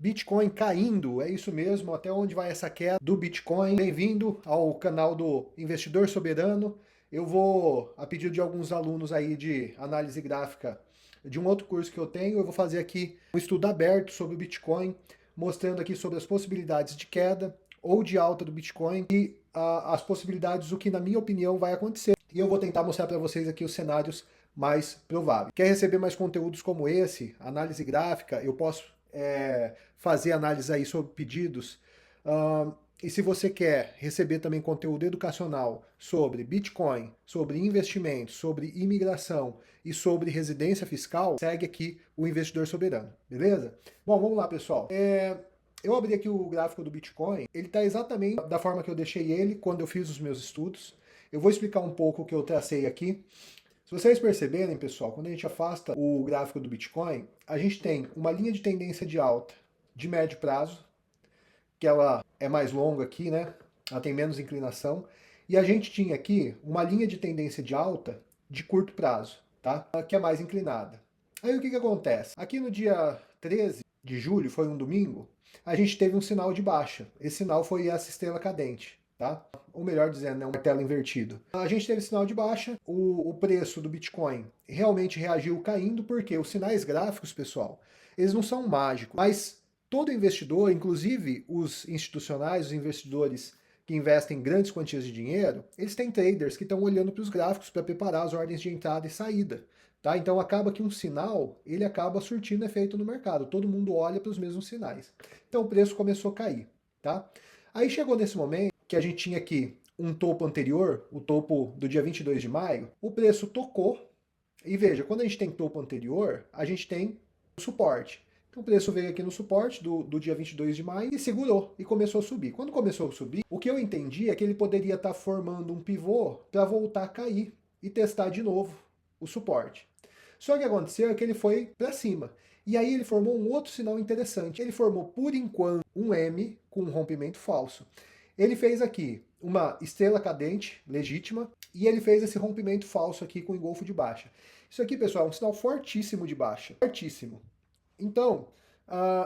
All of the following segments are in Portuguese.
Bitcoin caindo, é isso mesmo, até onde vai essa queda do Bitcoin? Bem-vindo ao canal do Investidor Soberano. Eu vou, a pedido de alguns alunos aí de análise gráfica de um outro curso que eu tenho, eu vou fazer aqui um estudo aberto sobre o Bitcoin, mostrando aqui sobre as possibilidades de queda ou de alta do Bitcoin e as possibilidades do que, na minha opinião, vai acontecer. E eu vou tentar mostrar para vocês aqui os cenários mais prováveis. Quer receber mais conteúdos como esse, análise gráfica, eu posso fazer análise aí sobre pedidos. E se você quer receber também conteúdo educacional sobre Bitcoin, sobre investimentos, sobre imigração e sobre residência fiscal, segue aqui o Investidor Soberano, beleza? Bom, vamos lá, pessoal. Eu abri aqui o gráfico do Bitcoin, ele está exatamente da forma que eu deixei ele quando eu fiz os meus estudos. Eu vou explicar um pouco o que eu tracei aqui. Se vocês perceberem, pessoal, quando a gente afasta o gráfico do Bitcoin, a gente tem uma linha de tendência de alta de médio prazo, que ela é mais longa aqui, né? Ela tem menos inclinação. E a gente tinha aqui uma linha de tendência de alta de curto prazo, tá? Que é mais inclinada. Aí o que acontece? Aqui no dia 13 de julho, foi um domingo, a gente teve um sinal de baixa. Esse sinal foi essa estrela cadente, tá? Ou melhor dizendo, né, um martelo invertido. A gente teve sinal de baixa, o preço do Bitcoin realmente reagiu caindo, porque os sinais gráficos, pessoal, eles não são mágicos, mas todo investidor, inclusive os institucionais, os investidores que investem em grandes quantias de dinheiro, eles têm traders que estão olhando para os gráficos para preparar as ordens de entrada e saída. Tá? Então acaba que um sinal, ele acaba surtindo efeito no mercado. Todo mundo olha para os mesmos sinais. Então o preço começou a cair. Tá? Aí chegou nesse momento que a gente tinha aqui um topo anterior, o topo do dia 22 de maio, o preço tocou. E veja, quando a gente tem topo anterior, a gente tem suporte. Então o preço veio aqui no suporte do dia 22 de maio e segurou e começou a subir. Quando começou a subir, o que eu entendi é que ele poderia estar formando um pivô para voltar a cair e testar de novo o suporte. Só que o que aconteceu é que ele foi para cima. E aí ele formou um outro sinal interessante. Ele formou, por enquanto, um M com um rompimento falso. Ele fez aqui uma estrela cadente legítima e ele fez esse rompimento falso aqui com engolfo de baixa. Isso aqui, pessoal, é um sinal fortíssimo de baixa. Fortíssimo. Então,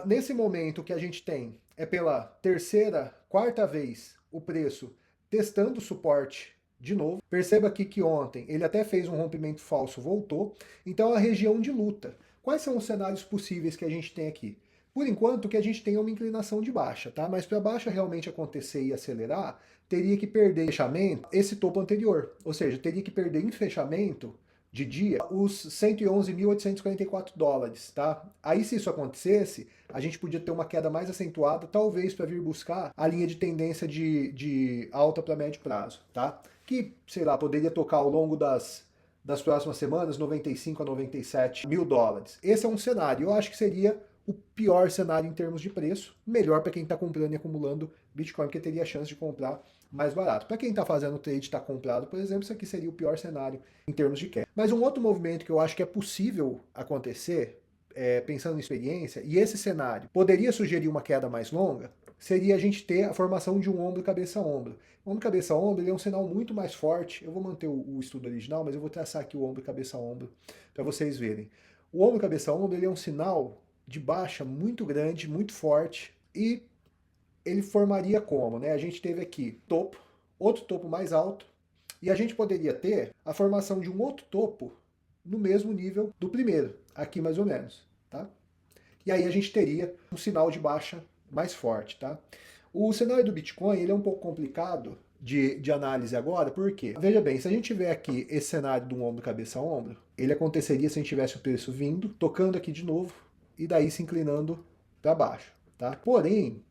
nesse momento que a gente tem, é pela terceira, quarta vez o preço testando o suporte de novo. Perceba aqui que ontem ele até fez um rompimento falso, voltou. Então, a região de luta. Quais são os cenários possíveis que a gente tem aqui? Por enquanto, que a gente tem uma inclinação de baixa, tá? Mas para a baixa realmente acontecer e acelerar, teria que perder em fechamento esse topo anterior. Ou seja, teria que perder em fechamento de dia os 111.844 dólares, tá? Aí se isso acontecesse, a gente podia ter uma queda mais acentuada, talvez para vir buscar a linha de tendência de alta para médio prazo, tá? Que, sei lá, poderia tocar ao longo das próximas semanas 95 a 97 mil dólares. Esse é um cenário, eu acho que seria o pior cenário em termos de preço, melhor para quem está comprando e acumulando Bitcoin, porque teria a chance de comprar mais barato. Para quem está fazendo trade e está comprado, por exemplo, isso aqui seria o pior cenário em termos de queda. Mas um outro movimento que eu acho que é possível acontecer, pensando em experiência, e esse cenário poderia sugerir uma queda mais longa, seria a gente ter a formação de um ombro cabeça-ombro. O ombro cabeça-ombro ele é um sinal muito mais forte. Eu vou manter o estudo original, mas eu vou traçar aqui o ombro cabeça-ombro para vocês verem. O ombro cabeça-ombro ele é um sinal de baixa muito grande, muito forte, e ele formaria como, né? A gente teve aqui topo, outro topo mais alto, e a gente poderia ter a formação de um outro topo no mesmo nível do primeiro, aqui mais ou menos, tá? E aí a gente teria um sinal de baixa mais forte, tá? O cenário do Bitcoin ele é um pouco complicado de análise agora, porque, veja bem, se a gente tiver aqui esse cenário do ombro cabeça a ombro, ele aconteceria se a gente tivesse o preço vindo, tocando aqui de novo, e daí se inclinando para baixo, tá? Porém,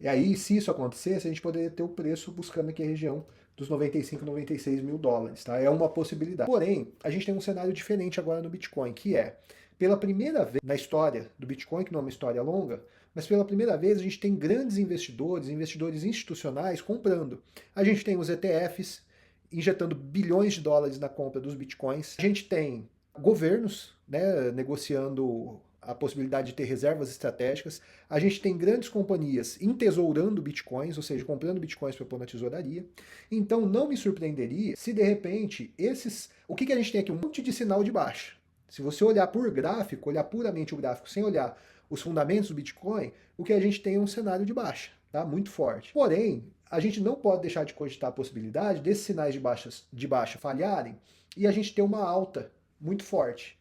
e aí, se isso acontecesse, a gente poderia ter o preço buscando aqui a região dos 95, 96 mil dólares, tá? É uma possibilidade. Porém, a gente tem um cenário diferente agora no Bitcoin, que é, pela primeira vez na história do Bitcoin, que não é uma história longa, mas pela primeira vez a gente tem grandes investidores, investidores institucionais comprando. A gente tem os ETFs injetando bilhões de dólares na compra dos Bitcoins. A gente tem governos, né, negociando a possibilidade de ter reservas estratégicas. A gente tem grandes companhias entesourando bitcoins, ou seja, comprando bitcoins para pôr na tesouraria. Então não me surpreenderia se de repente esses... O que a gente tem aqui? Um monte de sinal de baixa. Se você olhar por gráfico, olhar puramente o gráfico sem olhar os fundamentos do Bitcoin, o que a gente tem é um cenário de baixa, tá? Muito forte. Porém, a gente não pode deixar de cogitar a possibilidade desses sinais de baixa falharem e a gente ter uma alta muito forte.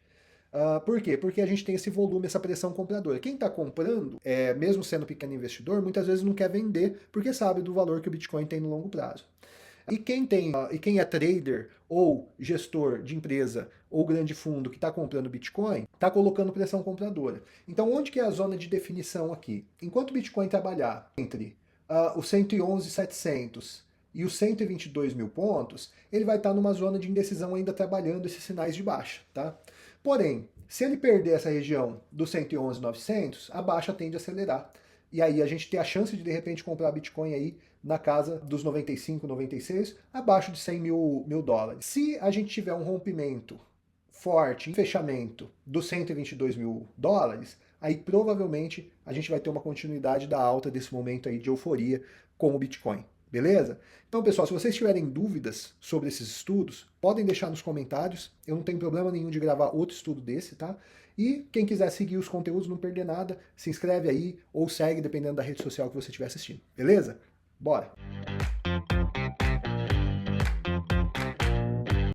Por quê? Porque a gente tem esse volume, essa pressão compradora. Quem está comprando, mesmo sendo pequeno investidor, muitas vezes não quer vender porque sabe do valor que o Bitcoin tem no longo prazo. E quem é trader ou gestor de empresa ou grande fundo que está comprando Bitcoin, está colocando pressão compradora. Então, onde que é a zona de definição aqui? Enquanto o Bitcoin trabalhar entre os 111.700 e os 122 mil pontos, ele vai estar numa zona de indecisão ainda trabalhando esses sinais de baixa, tá? Porém, se ele perder essa região dos 111.900, a baixa tende a acelerar. E aí a gente tem a chance de repente comprar Bitcoin aí na casa dos 95, 96, abaixo de 100 mil dólares. Se a gente tiver um rompimento forte, em fechamento dos 122 mil dólares, aí provavelmente a gente vai ter uma continuidade da alta desse momento aí de euforia com o Bitcoin. Beleza? Então, pessoal, se vocês tiverem dúvidas sobre esses estudos, podem deixar nos comentários. Eu não tenho problema nenhum de gravar outro estudo desse, tá? E quem quiser seguir os conteúdos, não perder nada, se inscreve aí ou segue, dependendo da rede social que você estiver assistindo. Beleza? Bora!